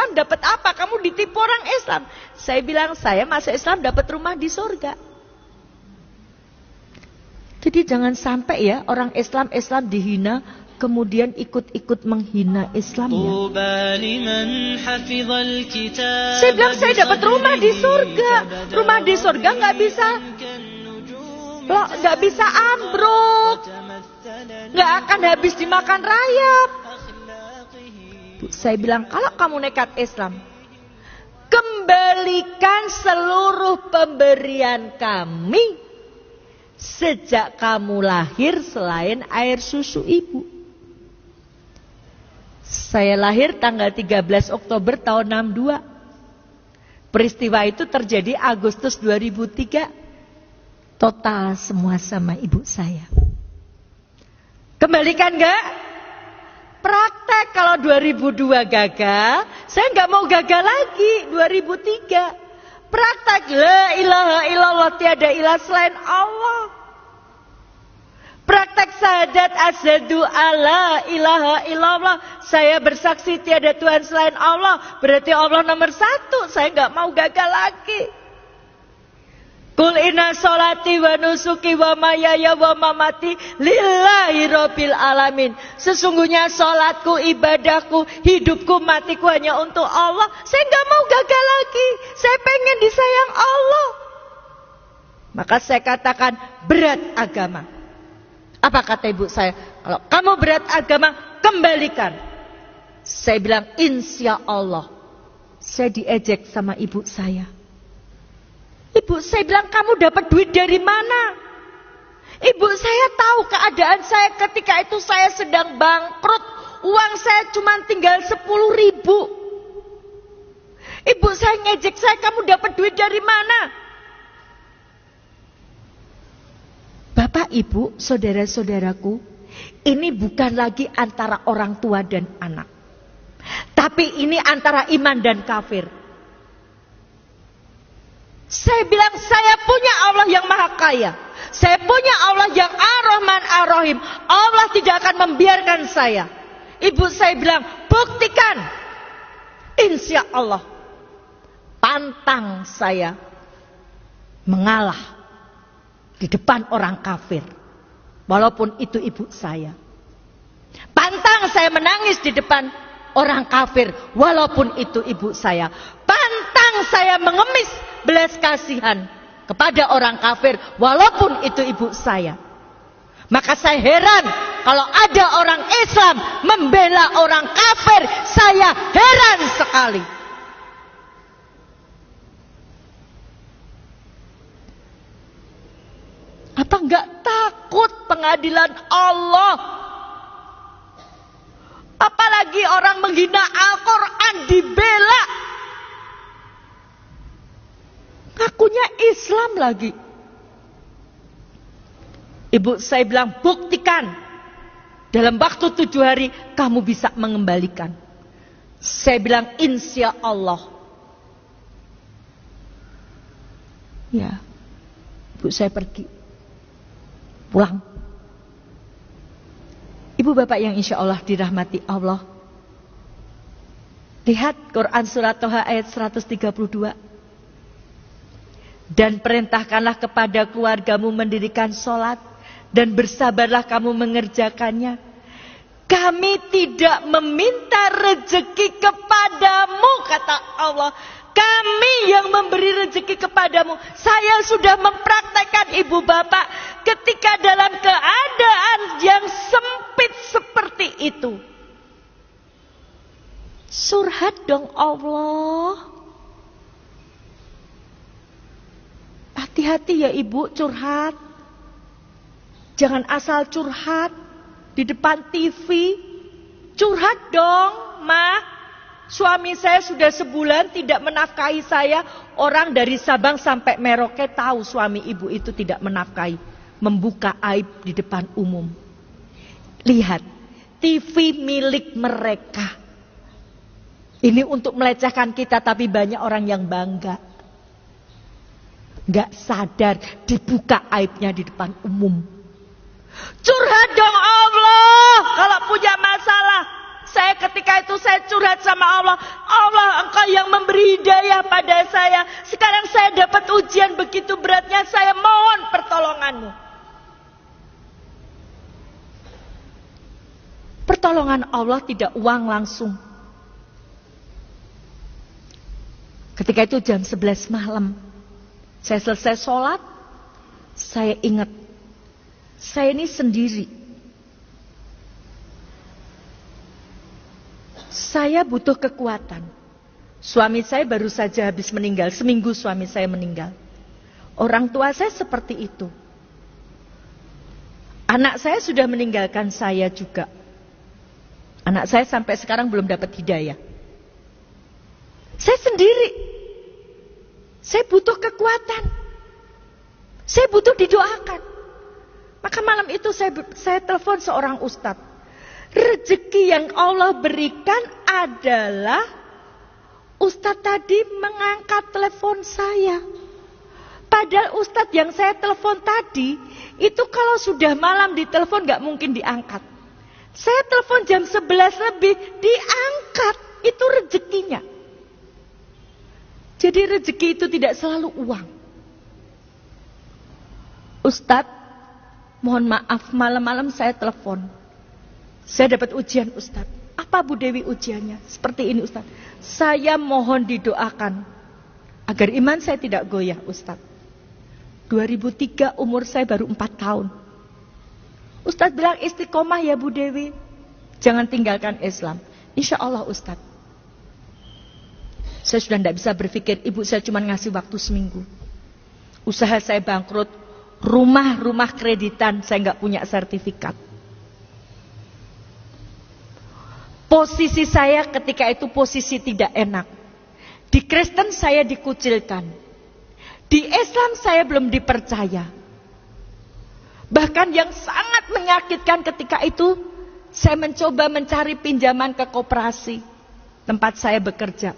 Islam dapat apa? Kamu ditipu orang Islam. Saya bilang, saya masuk Islam dapat rumah di surga. Jadi jangan sampai ya orang Islam dihina, kemudian ikut-ikut menghina Islam ya. Saya bilang saya dapat rumah di surga. Rumah di surga nggak bisa ambruk, nggak akan habis dimakan rayap. Saya bilang kalau kamu nekat Islam, kembalikan seluruh pemberian kami sejak kamu lahir selain air susu ibu. Saya lahir tanggal 13 Oktober tahun 62. Peristiwa itu terjadi Agustus 2003. Total semua sama ibu saya. Kembalikan gak? Praktek kalau 2002 gagal, saya gak mau gagal lagi 2003. Praktek la ilaha illallah, tiada ilah selain Allah. Praktek syahadat asyhadu alla ilaha illallah, saya bersaksi tiada Tuhan selain Allah. Berarti Allah nomor 1. Saya gak mau gagal lagi. Kul inna sholati wa nusuki wa mayaya wa mamati lillahi rabbil alamin. Sesungguhnya sholatku, ibadahku, hidupku, matiku hanya untuk Allah. Saya gak mau gagal lagi. Saya pengen disayang Allah. Maka saya katakan berat agama. Apa kata ibu saya? Kalau kamu berat agama, kembalikan. Saya bilang insya Allah. Saya diejek sama ibu saya. Ibu saya bilang, kamu dapat duit dari mana? Ibu saya tahu keadaan saya ketika itu saya sedang bangkrut. Uang saya cuma tinggal 10.000. Ibu saya ngejek saya, kamu dapat duit dari mana? Bapak, ibu, saudara-saudaraku, ini bukan lagi antara orang tua dan anak. Tapi ini antara iman dan kafir. Saya bilang saya punya Allah yang maha kaya. Saya punya Allah yang ar-Rahman ar-Rahim. Allah tidak akan membiarkan saya. Ibu saya bilang buktikan. Insya Allah. Pantang saya mengalah di depan orang kafir. Walaupun itu ibu saya. Pantang saya menangis di depan orang kafir. Walaupun itu ibu saya. Pantang saya mengemis belas kasihan kepada orang kafir walaupun itu ibu saya. Maka saya heran kalau ada orang Islam membela orang kafir. Saya heran sekali. Apa enggak takut pengadilan Allah? Apalagi orang menghina Al-Quran dibela. Ngakunya Islam lagi. Ibu saya bilang buktikan. Dalam waktu 7 hari kamu bisa mengembalikan. Saya bilang insya Allah. Ya, ibu saya pergi. Pulang. Ibu bapak yang insya Allah dirahmati Allah. Lihat Quran surat Toha ayat 132. Dan perintahkanlah kepada keluargamu mendirikan sholat. Dan bersabarlah kamu mengerjakannya. Kami tidak meminta rezeki kepadamu, kata Allah. Kami yang memberi rezeki kepadamu. Saya sudah mempraktekkan ibu bapak. Ketika dalam keadaan yang sempit seperti itu. Surhat dong Allah. Hati-hati ya ibu curhat. Jangan asal curhat di depan TV. Curhat dong, Ma. Suami saya sudah sebulan tidak menafkahi saya. Orang dari Sabang sampai Merauke tahu suami ibu itu tidak menafkahi. Membuka aib di depan umum. Lihat, TV milik mereka. Ini untuk melecehkan kita, tapi banyak orang yang bangga. Gak sadar dibuka aibnya di depan umum. Curhat dong Allah. Kalau punya masalah. Saya ketika itu saya curhat sama Allah. Allah, Allah yang memberi hidayah pada saya. Sekarang saya dapat ujian begitu beratnya, saya mohon pertolonganmu. Pertolongan Allah tidak uang langsung. Ketika itu jam 11 malam, saya selesai sholat, saya ingat, saya ini sendiri. Saya butuh kekuatan. Suami saya baru saja habis meninggal, seminggu suami saya meninggal. Orang tua saya seperti itu. Anak saya sudah meninggalkan saya juga. Anak saya sampai sekarang belum dapat hidayah. Saya sendiri. Saya butuh kekuatan. Saya butuh didoakan. Maka malam itu saya telepon seorang ustadz. Rezeki yang Allah berikan adalah ustadz tadi mengangkat telepon saya. Padahal ustadz yang saya telepon tadi, itu kalau sudah malam ditelepon gak mungkin diangkat. Saya telepon jam 11 lebih, diangkat. Itu rezekinya. Jadi rezeki itu tidak selalu uang. Ustadz, mohon maaf malam-malam saya telepon. Saya dapat ujian Ustadz. Apa Bu Dewi ujiannya? Seperti ini Ustadz. Saya mohon didoakan agar iman saya tidak goyah Ustadz. 2003 umur saya baru 4 tahun. Ustadz bilang istiqomah ya Bu Dewi. Jangan tinggalkan Islam. Insya Allah Ustadz. Saya sudah tidak bisa berpikir, ibu saya cuma ngasih waktu seminggu. Usaha saya bangkrut, rumah kreditan, saya nggak punya sertifikat. Posisi saya ketika itu posisi tidak enak. Di Kristen saya dikucilkan. Di Islam saya belum dipercaya. Bahkan yang sangat menyakitkan ketika itu, saya mencoba mencari pinjaman ke koperasi tempat saya bekerja.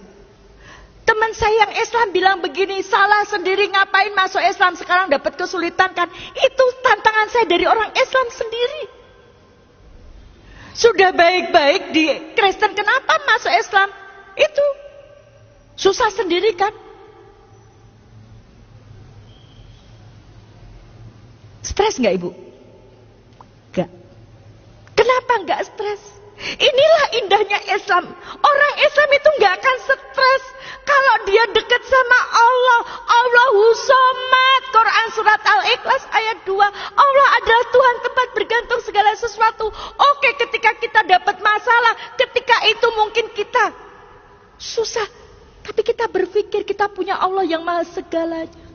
Teman saya yang Islam bilang begini, salah sendiri ngapain masuk Islam sekarang dapat kesulitan kan? Itu tantangan saya dari orang Islam sendiri. Sudah baik-baik di Kristen, kenapa masuk Islam? Itu susah sendiri kan? Stres nggak ibu? Nggak. Kenapa nggak stres? Inilah indahnya Islam. Orang Islam itu nggak akan stres kalau dia dekat sama Allah. Allahu Somad. Quran surat Al-Ikhlas ayat 2. Allah adalah Tuhan tempat bergantung segala sesuatu. Oke, ketika kita dapat masalah, ketika itu mungkin kita susah, tapi kita berpikir kita punya Allah yang maha segalanya.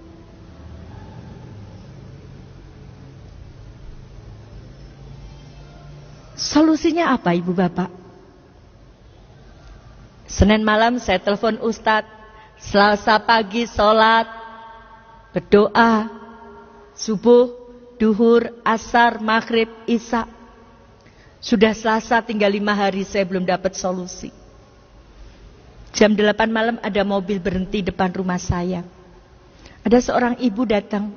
Solusinya apa ibu bapak? Senin malam saya telepon Ustadz, Selasa pagi sholat, berdoa, subuh, duhur, asar, maghrib, isya. Sudah Selasa tinggal 5 hari saya belum dapat solusi. Jam 8 malam ada mobil berhenti depan rumah saya. Ada seorang ibu datang.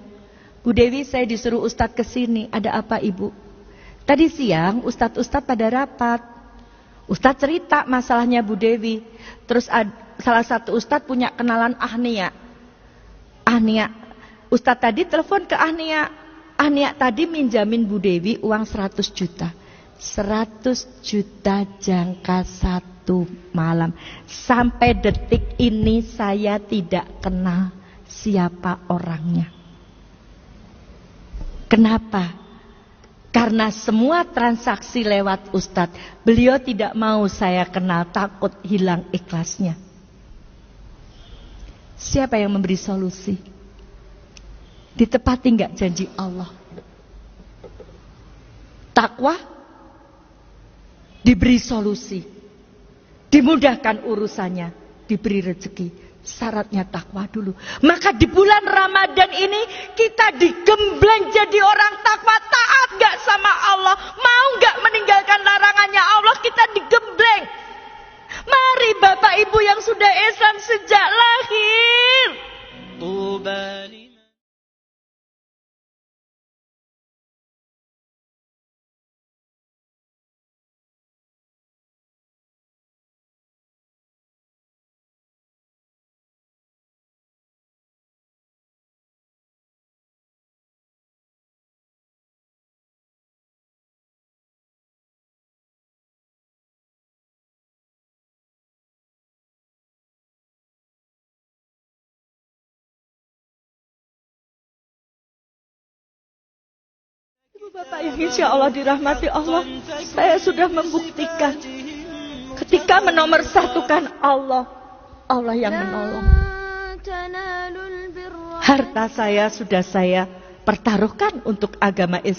Bu Dewi, saya disuruh Ustadz kesini. Ada apa ibu? Tadi siang Ustadz pada rapat. Ustadz cerita masalahnya Bu Dewi. Terus salah satu Ustadz punya kenalan Ahnia. Ustadz tadi telepon ke Ahnia. Ahnia tadi minjamin Bu Dewi uang 100 juta. 100 juta jangka 1 malam. Sampai detik ini saya tidak kenal siapa orangnya. Kenapa? Karena semua transaksi lewat Ustadz, beliau tidak mau saya kenal, takut hilang ikhlasnya. Siapa yang memberi solusi? Ditepati nggak janji Allah? Takwa, diberi solusi, dimudahkan urusannya, diberi rezeki. Syaratnya takwa dulu. Maka di bulan Ramadan ini kita digembleng jadi orang takwa, taat gak sama Allah, mau gak meninggalkan larangannya Allah, kita digembleng. Mari Bapak Ibu yang sudah Islam sejak lahir. Bapak yang insya Allah dirahmati Allah, saya sudah membuktikan ketika menomorsatukan Allah, Allah yang menolong. Harta saya sudah saya pertaruhkan untuk agama Islam.